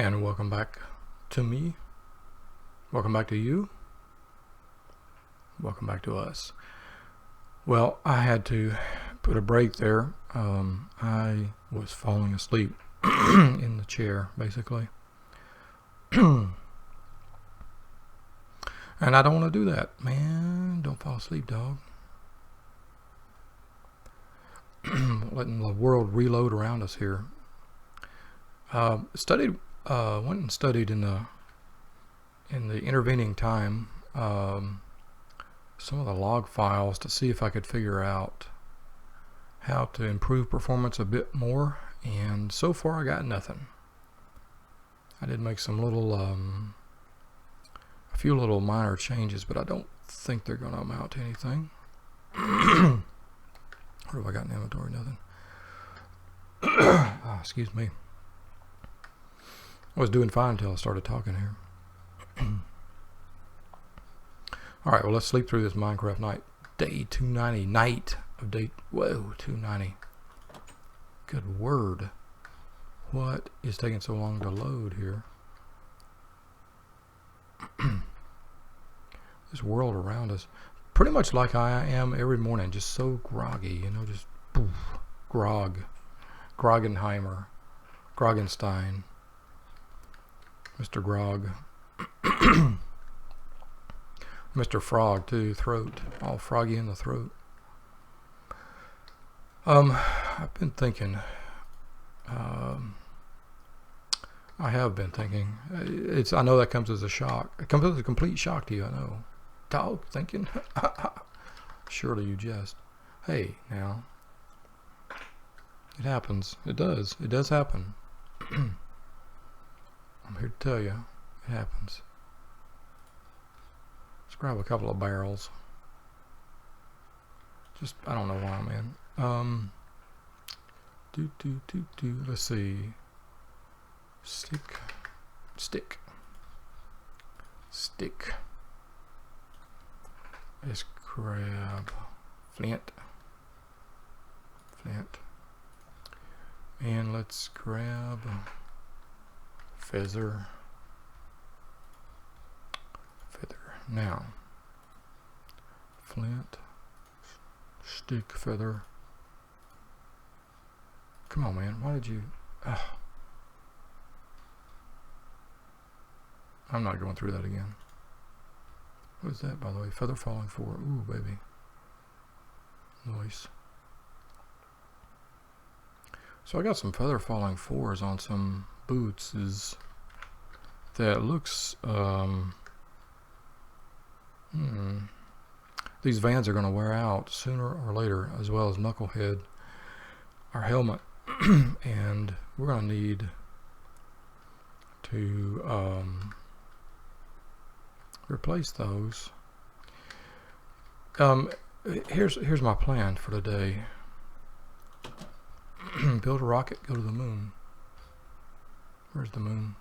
And welcome back to me. Welcome back to you. Welcome back to us. Well, I had to put a break there. I was falling asleep in the chair, basically. And I don't want to do that. Man, don't fall asleep, dog. Letting the world reload around us here. Went and studied in the intervening time some of the log files to see if I could figure out how to improve performance a bit more, and so far I got nothing. I did make some little a few little minor changes, but I don't think they're going to amount to anything. What have I got in inventory? Nothing. Excuse me. I was doing fine until I started talking here. Alright, well, let's sleep through this Minecraft night. Day 290. Night of day... Whoa, 290. Good word. What is taking so long to load here? This world around us. Pretty much like I am every morning. Just so groggy, you know, just... Poof, grog. Groggenheimer. Groggenstein. Mr. Grog. Mr. Frog too, throat. All froggy in the throat. I've been thinking. I have been thinking. I know that comes as a shock. It comes as a complete shock to you, I know. Dog thinking? Surely you jest. Hey, now. It happens. It does. It does happen. I'm here to tell you, it happens. Let's grab a couple of barrels. Just, I don't know why, man. Let's see. Stick. Let's grab flint. And let's grab feather. Now, flint, stick, feather. Come on, man. Why did you... I'm not going through that again. What is that, by the way? Feather falling 4. Ooh, baby. Nice. So I got some feather falling 4s on some boots. That looks... These Vans are going to wear out sooner or later, as well as Knucklehead, our helmet, and we're going to need to replace those. Here's my plan for today. Build a rocket, go to the moon. Where's the moon?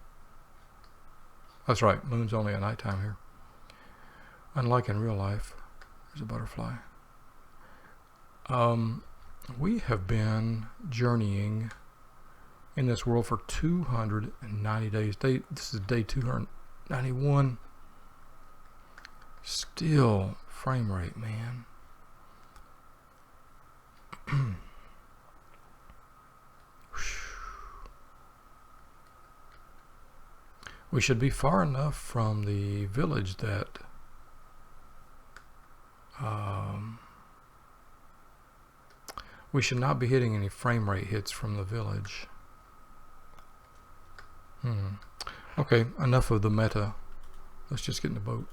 That's right, moon's only at nighttime here. Unlike in real life. There's a butterfly. We have been journeying in this world for 290 days. This is day 291. Still frame rate, man. We should be far enough from the village that we should not be hitting any frame rate hits from the village. Okay, enough of the meta. Let's just get in the boat.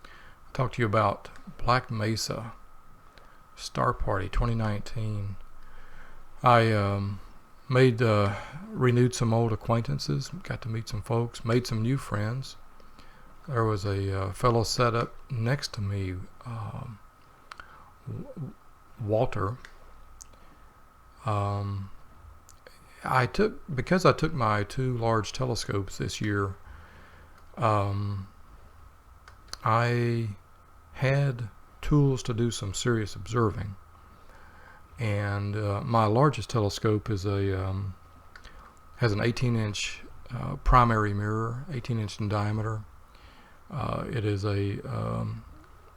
I'll talk to you about Black Mesa Star Party 2019. I renewed some old acquaintances, got to meet some folks, made some new friends. There was a fellow set up next to me, Walter. Because I took my 2 large telescopes this year, I had tools to do some serious observing. And my largest telescope is a Has an 18-inch primary mirror, 18-inch in diameter. It is a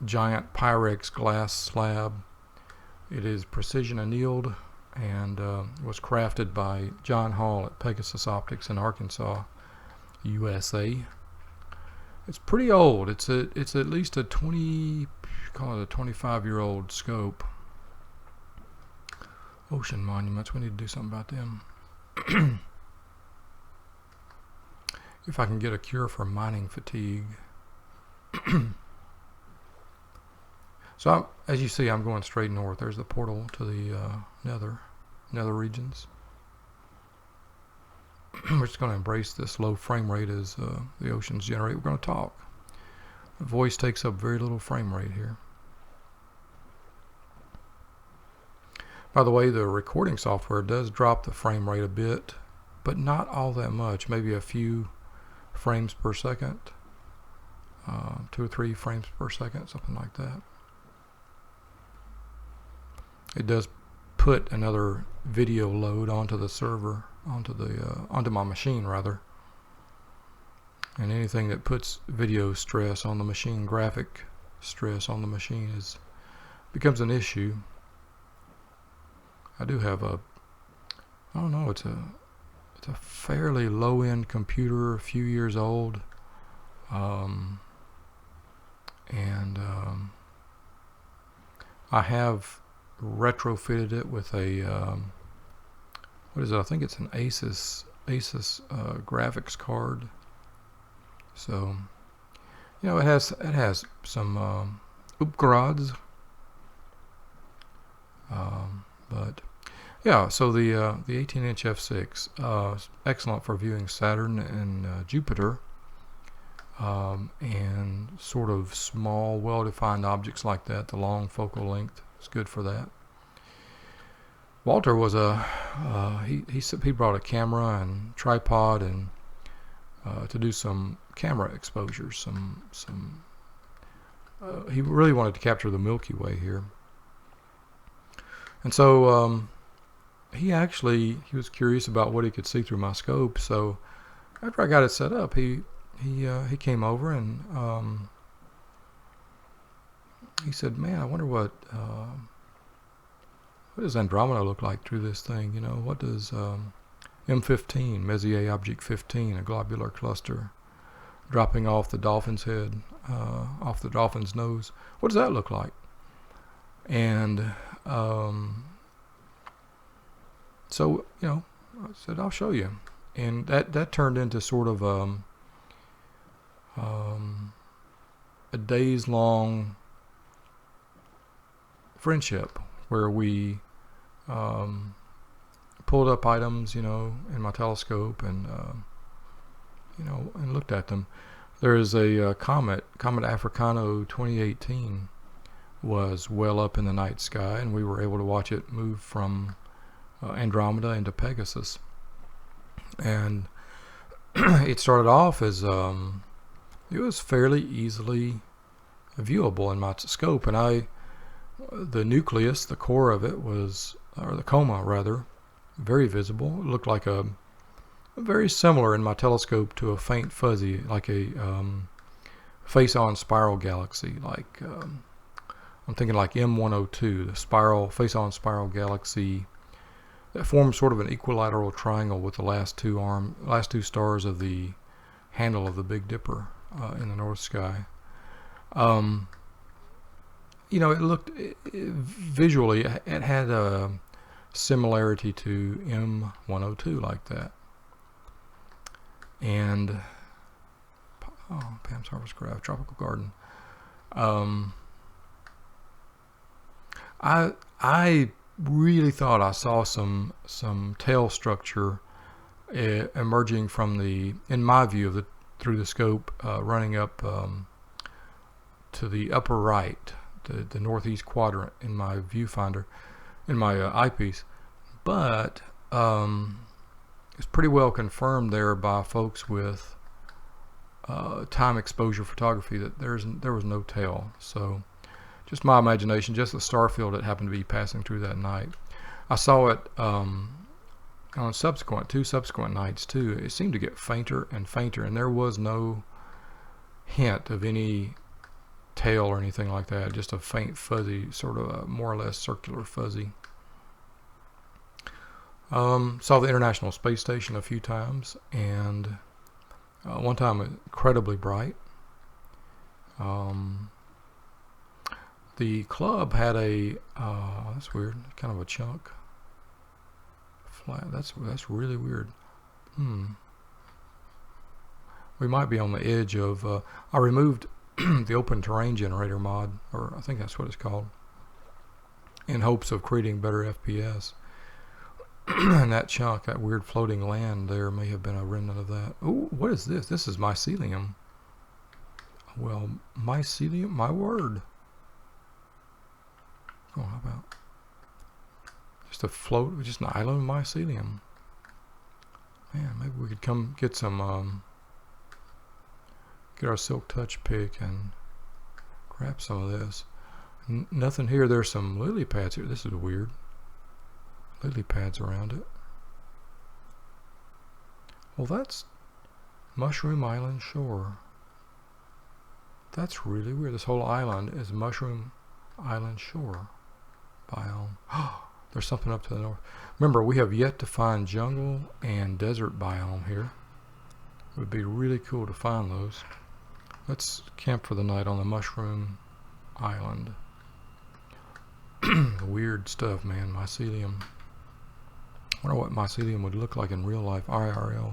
giant Pyrex glass slab. It is precision annealed and was crafted by John Hall at Pegasus Optics in Arkansas, USA. It's pretty old. It's at least a 25-year-old scope. Ocean monuments. We need to do something about them. If I can get a cure for mining fatigue. So as you see, I'm going straight north. There's the portal to the nether regions. We're just going to embrace this low frame rate as the oceans generate. We're going to talk. The voice takes up very little frame rate here. By the way, the recording software does drop the frame rate a bit, but not all that much. Maybe a few frames per second, 2 or 3 frames per second, something like that. It does put another video load onto the server, onto my machine rather. And anything that puts video stress on the machine, graphic stress on the machine, becomes an issue. I do have I don't know, it's a fairly low-end computer, a few years old, I have retrofitted it with a what is it? I think it's an Asus graphics card. So it has some upgrades, but yeah. So the 18-inch f6 excellent for viewing Saturn and Jupiter, and sort of small, well-defined objects like that. The long focal length is good for that. Walter was he brought a camera and tripod and to do some camera exposures. He really wanted to capture the Milky Way here, and so he was curious about what he could see through my scope. So after I got it set up, he came over and he said, "Man, I wonder what does Andromeda look like through this thing? What does M15, Messier Object 15, a globular cluster dropping off the dolphin's head, off the dolphin's nose? What does that look like?" And so I said, "I'll show you." And that turned into sort of a days-long friendship where we pulled up items, in my telescope and and looked at them. There is a Comet Africano 2018 was well up in the night sky, and we were able to watch it move from Andromeda into Pegasus. And it started off as it was fairly easily viewable in my scope, and the nucleus, the core of it was, or the coma rather, very visible. It looked like a very similar in my telescope to a faint fuzzy, like a face-on spiral galaxy. Like I'm thinking like M102, the face-on spiral galaxy that forms sort of an equilateral triangle with the last two stars of the handle of the Big Dipper in the North Sky. It looked visually, it had a similarity to M102 like that. And Pam's Harvest Craft, Tropical Garden. I really thought I saw some tail structure emerging from in my view through the scope, running up to the upper right, the northeast quadrant in my viewfinder, in my eyepiece. But it's pretty well confirmed there by folks with time exposure photography that there was no tail. So just my imagination, just the star field that happened to be passing through that night. I saw it on two subsequent nights too, it seemed to get fainter and fainter, and there was no hint of any tail or anything like that, just a faint fuzzy, sort of a more or less circular fuzzy. Saw the International Space Station a few times, and one time incredibly bright. The club had a that's weird, kind of a chunk flat. That's really weird. We might be on the edge of I removed the open terrain generator mod, or I think that's what it's called, in hopes of creating better FPS. And that chunk, that weird floating land there, may have been a remnant of that. Oh, what is this? This is mycelium. Well, mycelium, my word. Oh, how about just a float, just an island of mycelium? Man, maybe we could come get some, get our silk touch pick and grab some of this. Nothing here. There's some lily pads here. This is weird. Lily pads around it. Well, that's Mushroom Island Shore. That's really weird. This whole island is Mushroom Island Shore biome. There's something up to the north. Remember, we have yet to find jungle and desert biome here. It would be really cool to find those. Let's camp for the night on the Mushroom Island. Weird stuff, man. Mycelium. I wonder what mycelium would look like in real life, IRL.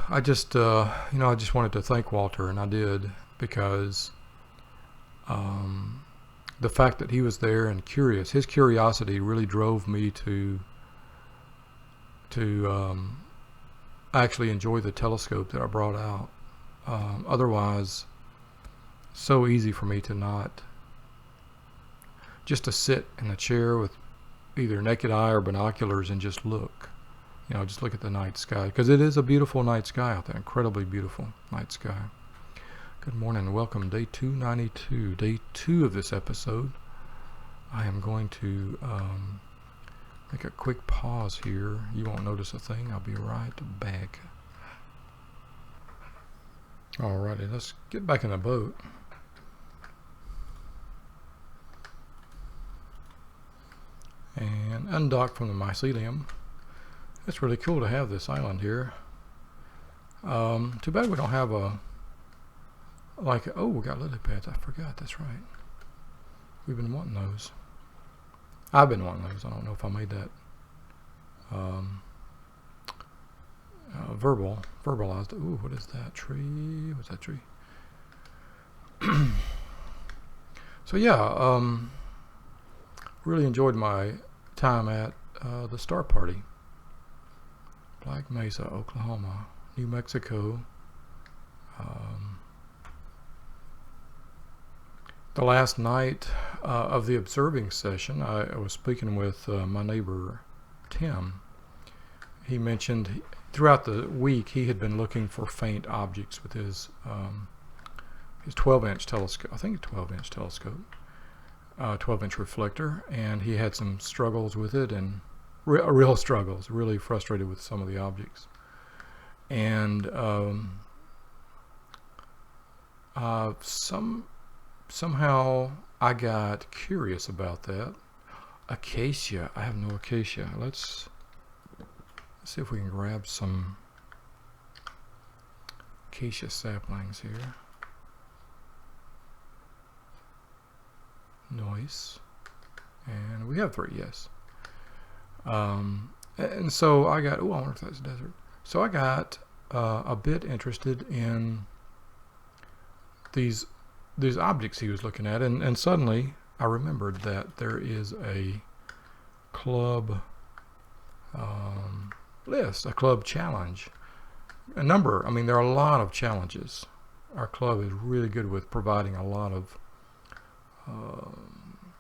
I just, I just wanted to thank Walter, and I did, because the fact that he was there and curious, his curiosity really drove me to actually enjoy the telescope that I brought out. Otherwise, so easy for me to not, just to sit in a chair with either naked eye or binoculars and just look. Just look at the night sky, because it is a beautiful night sky out there, incredibly beautiful night sky. Good morning and welcome, day 292, day 2 of this episode. I am going to make a quick pause here. You won't notice a thing. I'll be right back. Alrighty, let's get back in the boat. And undock from the mycelium. It's really cool to have this island here. Too bad we don't have a, oh, we got lily pads. I forgot, that's right. We've been wanting those. I've been wanting those. I don't know if I made that verbalized. Ooh, what is that tree? What's that tree? So yeah, really enjoyed my time at the Star Party. Black Mesa, Oklahoma, New Mexico. The last night of the observing session, I was speaking with my neighbor, Tim. He mentioned throughout the week he had been looking for faint objects with his 12-inch telescope, I think a 12-inch telescope, 12-inch reflector, and he had some struggles with it, and real struggles, really frustrated with some of the objects. And somehow I got curious about that. Acacia. I have no acacia. Let's see if we can grab some acacia saplings here. Nice. And we have 3, yes. And so I got, I wonder if that's desert. So I got a bit interested in these objects he was looking at, and suddenly I remembered that there is a club list, a club challenge. There are a lot of challenges. Our club is really good with providing a lot of a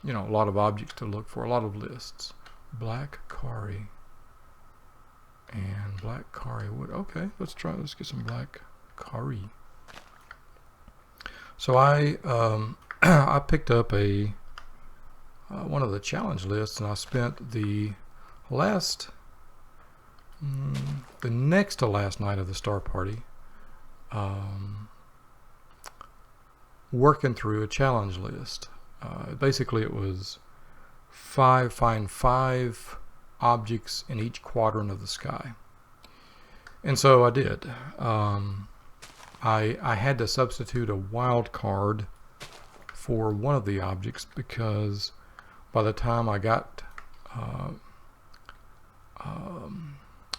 lot of objects to look for, a lot of lists. Black Kari and black Kari wood. Okay, let's get some black Kari. So I I picked up one of the challenge lists, and I spent the next to last night of the Star Party working through a challenge list. Basically, it was find 5 objects in each quadrant of the sky. And so I did. I had to substitute a wild card for one of the objects because by the time I got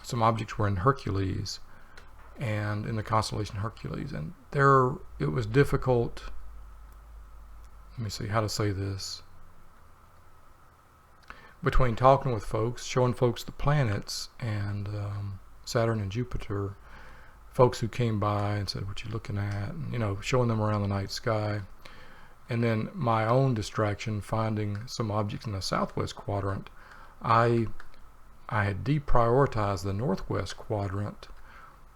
some objects were in Hercules and in the constellation Hercules, and there it was difficult. Let me see how to say this. Between talking with folks, showing folks the planets and Saturn and Jupiter, folks who came by and said, "What you looking at?" And, you know, showing them around the night sky, and then my own distraction, finding some objects in the southwest quadrant. I had deprioritized the northwest quadrant,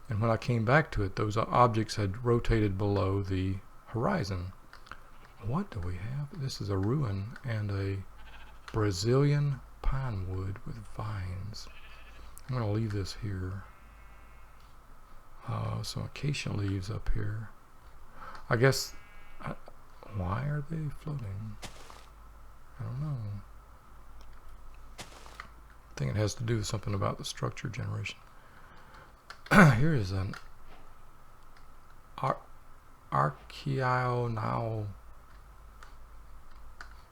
and when I came back to it, those objects had rotated below the horizon. What do we have? This is a ruin and a Brazilian pine wood with vines. I'm going to leave this here. Some acacia leaves up here. I guess, why are they floating? I don't know. I think it has to do with something about the structure generation. Here is an archaeonal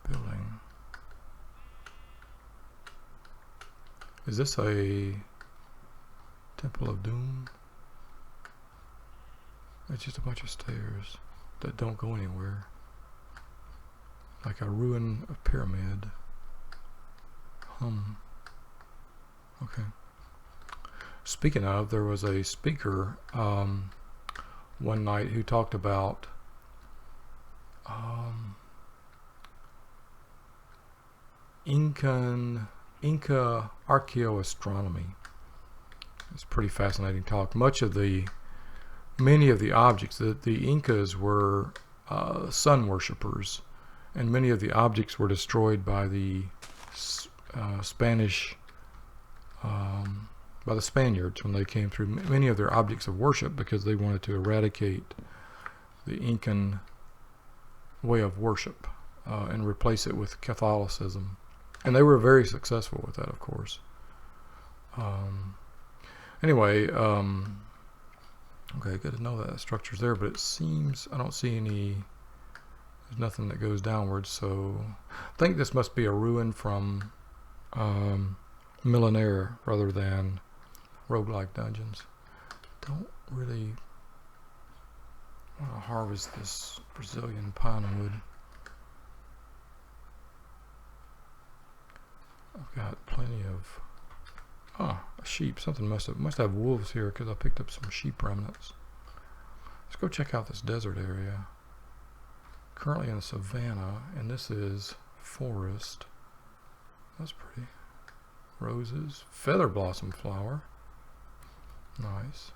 building. Is this a Temple of Doom? It's just a bunch of stairs that don't go anywhere. Like a ruin of pyramid. Okay. Speaking of, there was a speaker one night who talked about Inca archaeoastronomy. It's a pretty fascinating talk. Many of the objects, the Incas were sun worshippers, and many of the objects were destroyed by the Spanish, by the Spaniards when they came through. Many of their objects of worship, because they wanted to eradicate the Incan way of worship and replace it with Catholicism. And they were very successful with that, of course. Anyway, okay, good to know that the structure's there, but it seems I don't see any. There's nothing that goes downwards, so I think this must be a ruin from Millennium rather than roguelike dungeons. Don't really want to harvest this Brazilian pine wood. I've got plenty of sheep. Something must have wolves here because I picked up some sheep remnants. Let's go check out this desert area. Currently in savannah, and this is forest. That's pretty. Roses, feather blossom flower. Nice.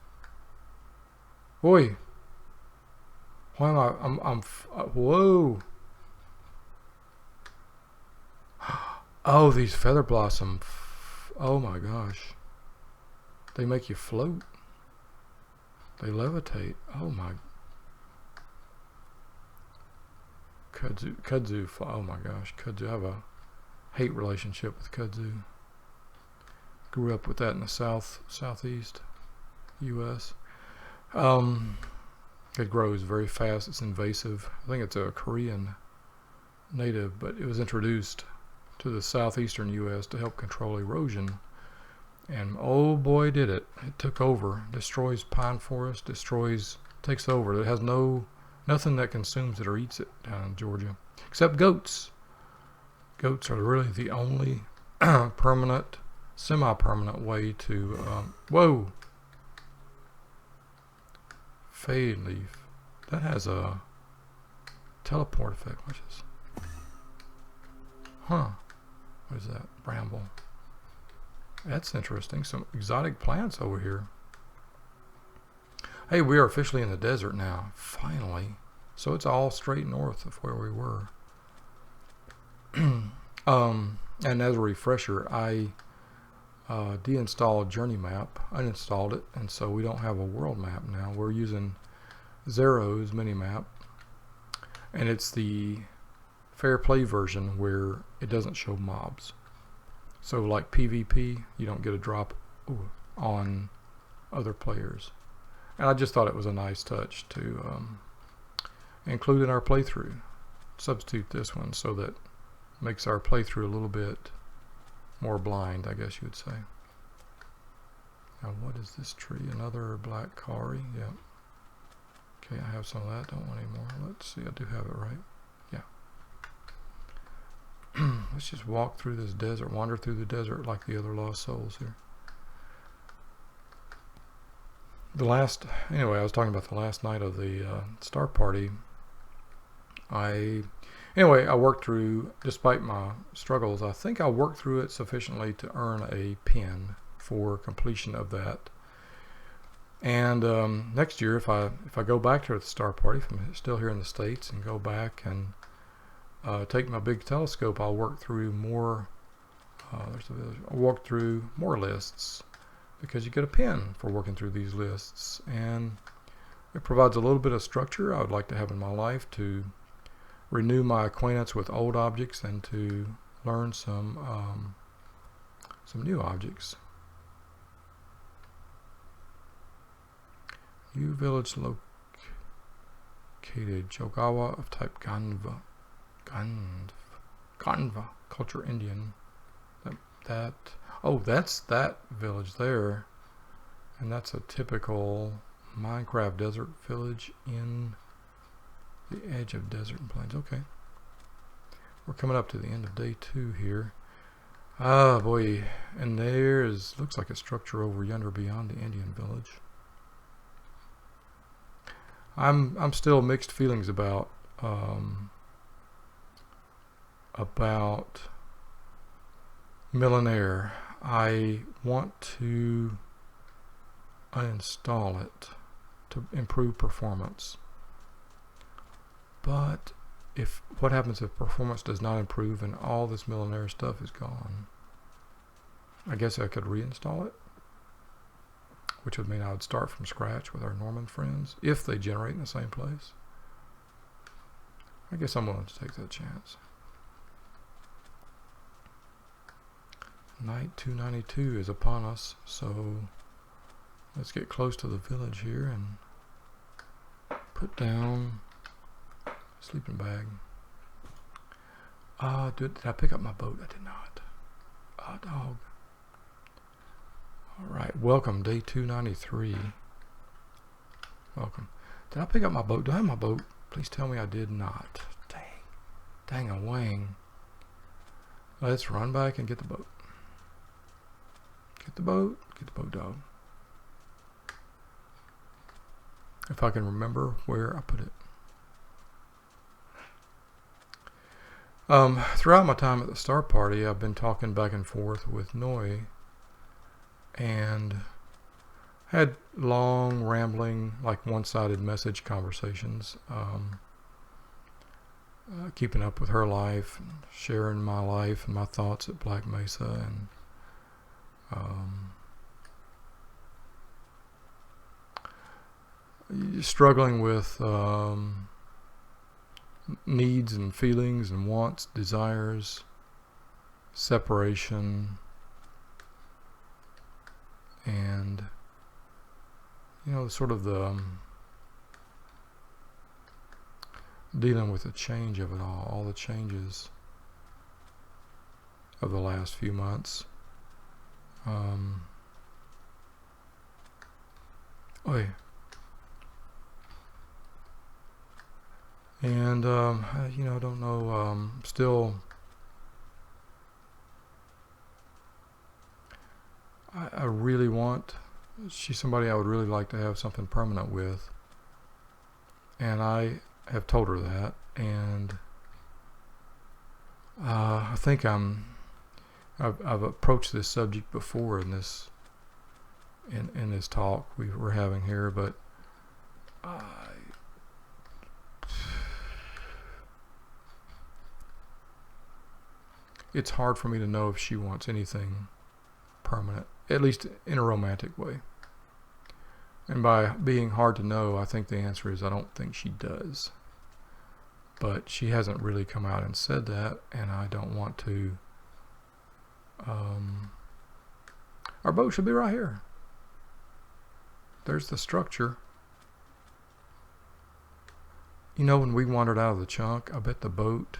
Oi! Why am I? Whoa! Oh, these feather blossom. Oh my gosh. They make you float. They levitate. Oh my. Kudzu. Oh my gosh. Kudzu. I have a hate relationship with kudzu. Grew up with that in the southeast U.S. It grows very fast. It's invasive. I think it's a Korean native, but it was introduced to the southeastern U.S. to help control erosion, and oh boy did it. It took over, destroys pine forest, takes over. It has nothing that consumes it or eats it down in Georgia, except goats. Goats are really the only permanent, semi-permanent way to, whoa! Fade leaf. That has a teleport effect. Watch this. Huh. What is that? Bramble. That's interesting. Some exotic plants over here. Hey, we are officially in the desert now. Finally. So it's all straight north of where we were. And as a refresher, I deinstalled Journey Map, uninstalled it, and so we don't have a world map now. We're using Zero's minimap, and it's the fair play version where it doesn't show mobs. So like PvP, you don't get a drop on other players. And I just thought it was a nice touch to include in our playthrough. Substitute this one so that makes our playthrough a little bit more blind, I guess you would say. Now what is this tree? Another black kauri? Yeah. Okay, I have some of that. Don't want any more. Let's see, I do have it right. Yeah. Let's just walk through this desert, wander through the desert like the other lost souls here. Anyway, I was talking about the last night of the Star Party. I worked through, despite my struggles, I think I worked through it sufficiently to earn a pin for completion of that. And next year, if I go back to the Star Party, if I'm still here in the States, and go back and take my big telescope, I'll work through more. I'll walk through more lists, because you get a pin for working through these lists, and it provides a little bit of structure I would like to have in my life to renew my acquaintance with old objects and to learn some new objects. New village located, Jogawa of type Ganva, culture Indian. That's that village there, and that's a typical Minecraft desert village in the edge of desert and plains. Okay, we're coming up to the end of day 2 here. Ah boy, and looks like a structure over yonder beyond the Indian village. I'm still mixed feelings about Millionaire. I want to uninstall it to improve performance. But what happens if performance does not improve and all this Millionaire stuff is gone? I guess I could reinstall it, which would mean I would start from scratch with our Norman friends if they generate in the same place. I guess I'm willing to take that chance. Night 292 is upon us, so let's get close to the village here and put down sleeping bag. Did I pick up my boat? I did not. Dog. Alright, welcome, day 293. Welcome. Did I pick up my boat? Do I have my boat? Please tell me I did not. Dang a wang. Let's run back and get the boat. Get the boat, dog. If I can remember where I put it. Throughout my time at the Star Party, I've been talking back and forth with Noi, and had long, rambling, like one-sided message conversations, keeping up with her life, and sharing my life and my thoughts at Black Mesa, and struggling with needs and feelings and wants, desires, separation, and sort of the dealing with the change of it all the changes of the last few months. And I don't know, still I really want, she's somebody I would really like to have something permanent with, and I have told her that, and I think I've approached this subject before in this talk we were having here, but it's hard for me to know if she wants anything permanent, at least in a romantic way. And by being hard to know, I think the answer is I don't think she does. But she hasn't really come out and said that, and I don't want to. Our boat should be right here. There's the structure. You know, when we wandered out of the chunk, I bet the boat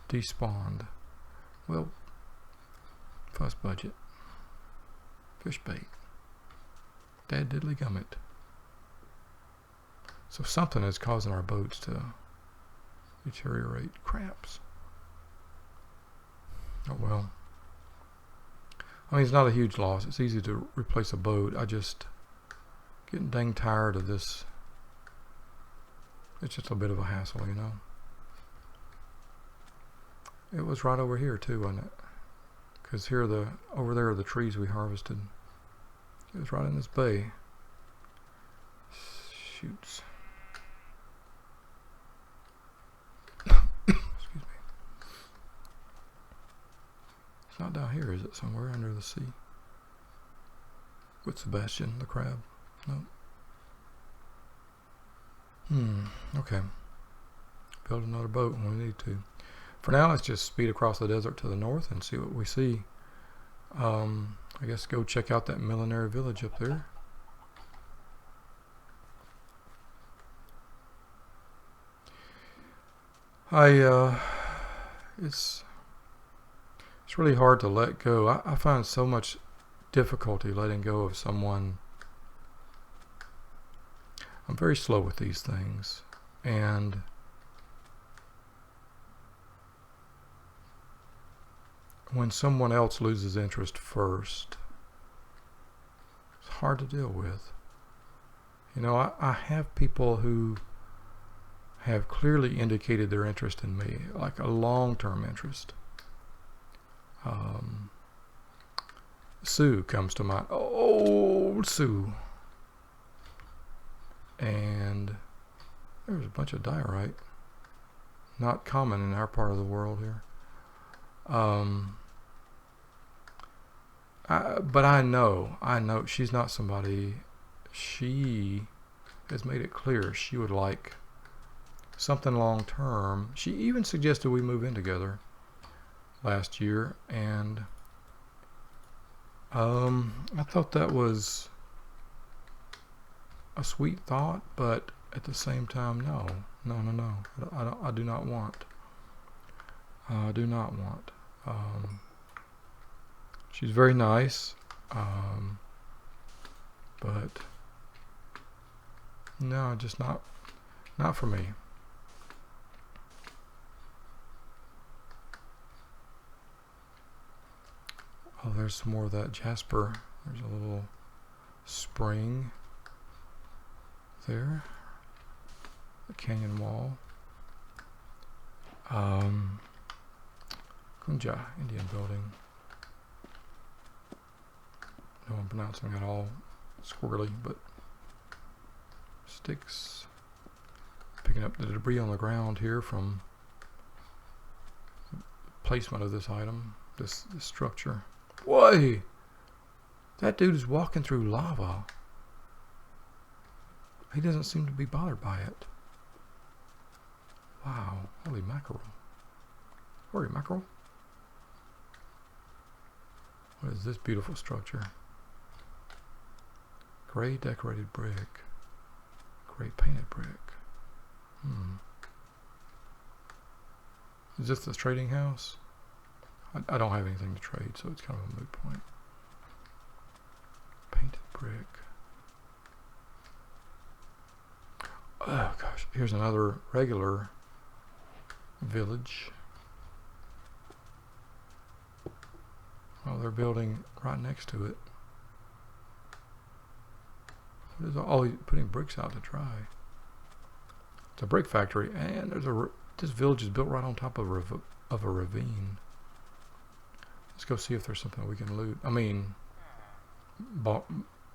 despawned. Well, fuss budget. Fish bait. Dad diddly gummit. So something is causing our boats to deteriorate. Craps. Oh well. I mean, it's not a huge loss. It's easy to replace a boat. I just getting dang tired of this. It's just a bit of a hassle, you know. It was right over here too, wasn't it? Because here over there are the trees we harvested. It was right in this bay. Shoots. Excuse me. It's not down here, is it? Somewhere under the sea. With Sebastian, the crab. Nope. Okay. Build another boat when we need to. For now, let's just speed across the desert to the north and see what we see. I guess go check out that millinery village up there. It's really hard to let go. I find so much difficulty letting go of someone. I'm very slow with these things, and when someone else loses interest first, it's hard to deal with. You know, I have people who have clearly indicated their interest in me, like a long-term interest. Sue comes to mind. Oh, Sue. And there's a bunch of diorite. Not common in our part of the world here. But I know she's not somebody. She has made it clear she would like something long term. She even suggested we move in together last year, and I thought that was a sweet thought, but at the same time, no. I do not want. She's very nice, but no, just not for me. Oh, there's some more of that jasper. There's a little spring there. The canyon wall. Kunja Indian building. No, I'm pronouncing it all squirrely, but sticks. Picking up the debris on the ground here from the placement of this item, this structure. Whoa! That dude is walking through lava. He doesn't seem to be bothered by it. Wow, holy mackerel. Holy mackerel. What is this beautiful structure? Gray decorated brick. Gray painted brick. Is this the trading house? I don't have anything to trade, so it's kind of a moot point. Painted brick. Oh gosh, here's another regular village. Oh, they're building right next to it. What is all putting bricks out to dry? It's a brick factory, and there's this village is built right on top of a ravine. Let's go see if there's something we can loot. I mean,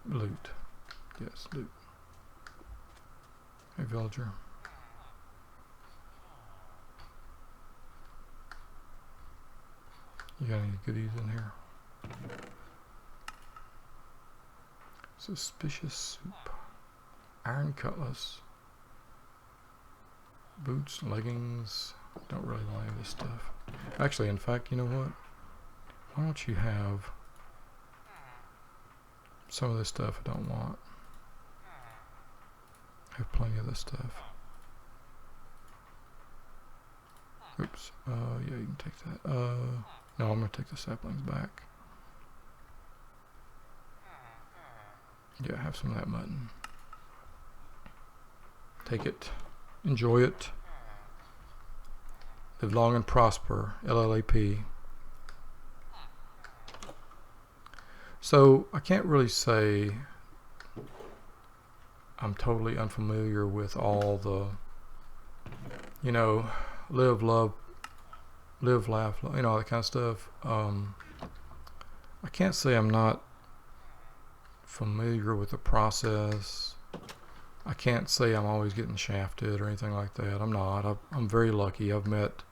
loot. Yes, loot. Hey, villager. You got any goodies in here? Suspicious soup. Iron cutlass. Boots, leggings. Don't really want any of this stuff. Actually, in fact, you know what? Why don't you have some of this stuff I don't want? I have plenty of this stuff. Oops. Yeah, you can take that. No, I'm going to take the saplings back. Yeah, have some of that mutton. Take it. Enjoy it. Live long and prosper. LLAP. So, I can't really say I'm totally unfamiliar with all the, you know, live, love, live, laugh, you know, all that kind of stuff. I can't say I'm not familiar with the process. I can't say I'm always getting shafted or anything like that. I'm not. I'm very lucky. I've met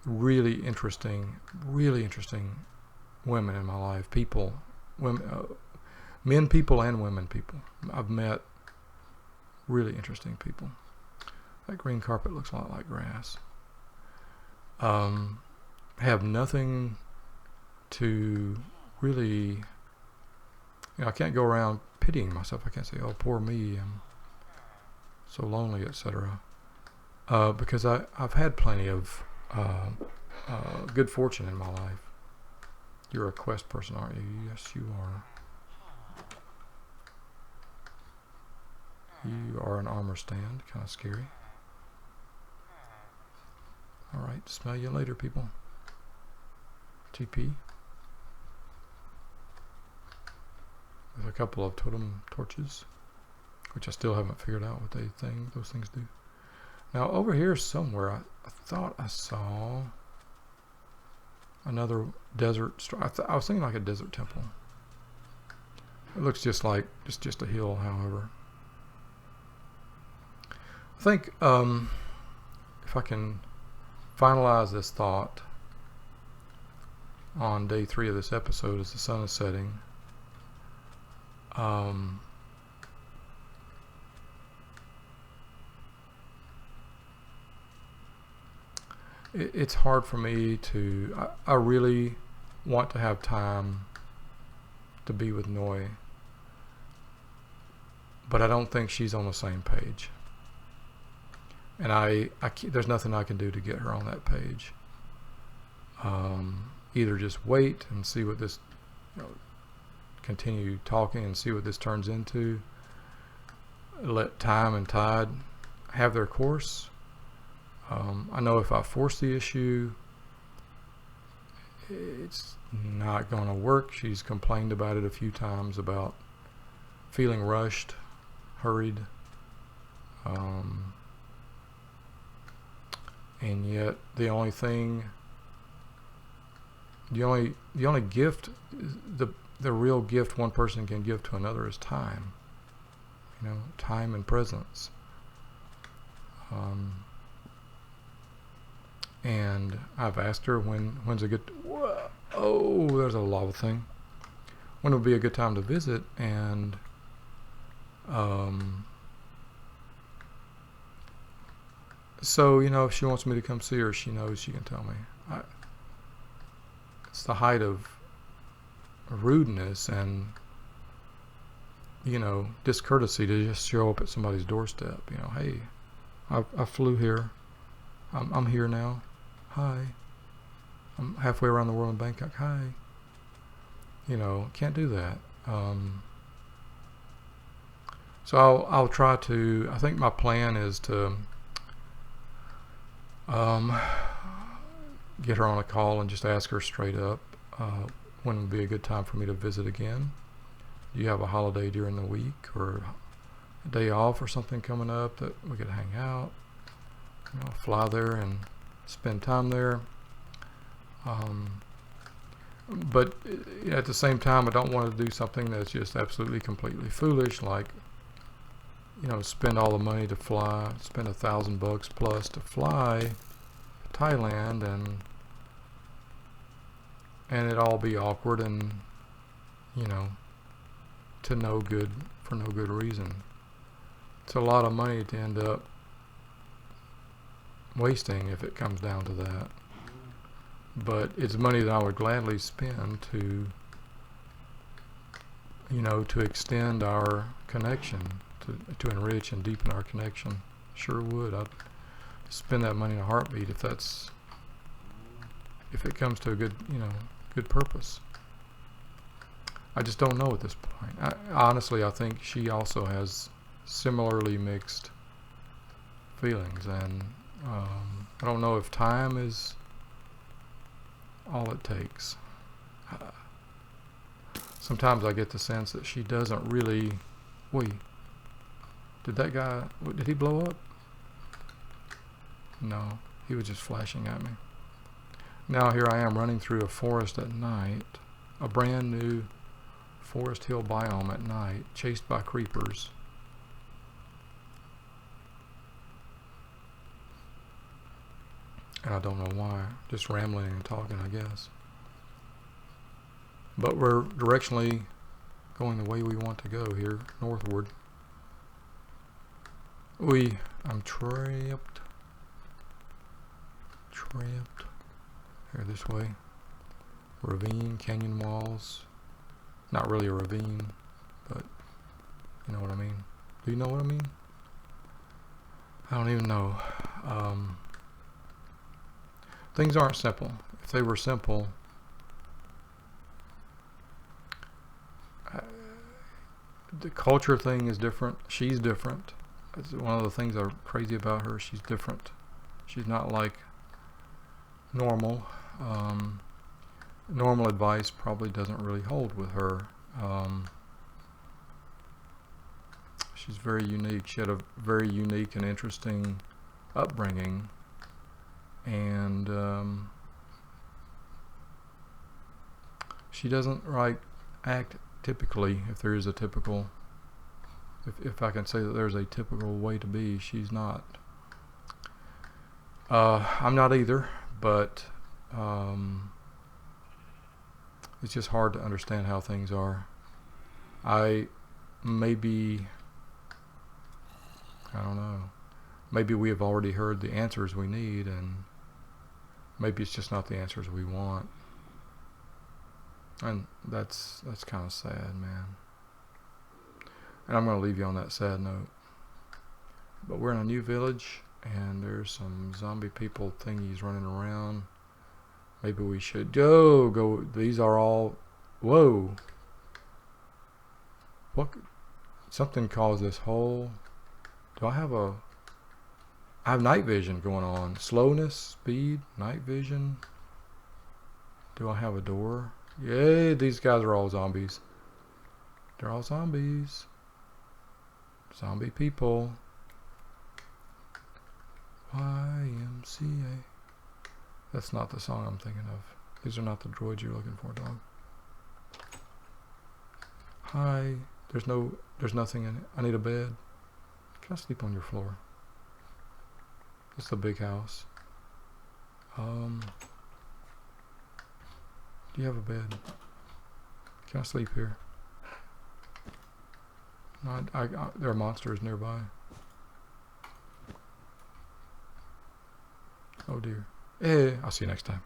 really interesting women in my life. People, women, men people and women people. I've met really interesting people. That green carpet looks a lot like grass. Have nothing to really, you know, I can't go around pitying myself. I can't say, oh, poor me, I'm so lonely, etc. Because I've had plenty of good fortune in my life. You're a quest person, aren't you? Yes, you are. You are an armor stand. Kind of scary. Alright, smell you later, people. TP. With a couple of totem torches, which I still haven't figured out what those things do. Now over here somewhere, I thought I saw another desert. I was thinking like a desert temple. It looks just like just a hill, however. I think if I can finalize this thought on day 3 of this episode as the sun is setting. It's hard for me to, I really want to have time to be with Noi, but I don't think she's on the same page. And there's nothing I can do to get her on that page. Either just wait and see what this, you know, continue talking and see what this turns into. Let time and tide have their course. I know if I force the issue, it's not going to work. She's complained about it a few times about feeling rushed, hurried. And yet the only gift, the real gift one person can give to another is time. You know, time and presence. And I've asked her when's a good, oh, there's a lava thing. When would be a good time to visit, and so, you know, if she wants me to come see her, she knows she can tell me. It's the height of rudeness and, you know, discourtesy to just show up at somebody's doorstep. You know, hey, I flew here. I'm here now. Hi. I'm halfway around the world in Bangkok. Hi. You know, can't do that. So I'll try to, I think my plan is to get her on a call and just ask her straight up when would be a good time for me to visit again. Do you have a holiday during the week or a day off or something coming up that we could hang out? You know, fly there and spend time there. But at the same time, I don't want to do something that's just absolutely completely foolish, like, you know, spend all the money to fly, spend $1,000 plus to fly to Thailand, and and it all be awkward and, you know, for no good reason. It's a lot of money to end up wasting if it comes down to that. But it's money that I would gladly spend to, you know, to extend our connection, to enrich and deepen our connection. Sure would. I'd spend that money in a heartbeat if it comes to a good, you know, good purpose. I just don't know at this point. Honestly, I think she also has similarly mixed feelings, and I don't know if time is all it takes. Sometimes I get the sense that she doesn't really... Wait, did he blow up? No, he was just flashing at me. Now here I am running through a forest at night, a brand new forest hill biome at night, chased by creepers. And I don't know why, just rambling and talking, I guess. But we're directionally going the way we want to go here, northward. I'm trapped. Here, this way. Ravine, canyon walls. Not really a ravine, but you know what I mean. Do you know what I mean? I don't even know. Things aren't simple. If they were simple, the culture thing is different. She's different. It's one of the things that are crazy about her. She's different. She's not like normal. Normal advice probably doesn't really hold with her. She's very unique. She had a very unique and interesting upbringing, and she doesn't act typically. If there is a typical, if I can say that there's a typical way to be, she's not. I'm not either, but it's just hard to understand how things are. I don't know. Maybe we have already heard the answers we need, and maybe it's just not the answers we want. And that's kind of sad, man. And I'm going to leave you on that sad note. But we're in a new village, and there's some zombie people thingies running around. Maybe we should go. These are all... Whoa. What? Something caused this whole... I have night vision going on. Slowness, speed, night vision. Do I have a door? Yay, these guys are all zombies. They're all zombies. Zombie people. YMCA. That's not the song I'm thinking of. These are not the droids you're looking for, dog. Hi. There's nothing in it. I need a bed. Can I sleep on your floor? It's a big house. Do you have a bed? Can I sleep here? No, there are monsters nearby. Oh dear. I'll see you next time.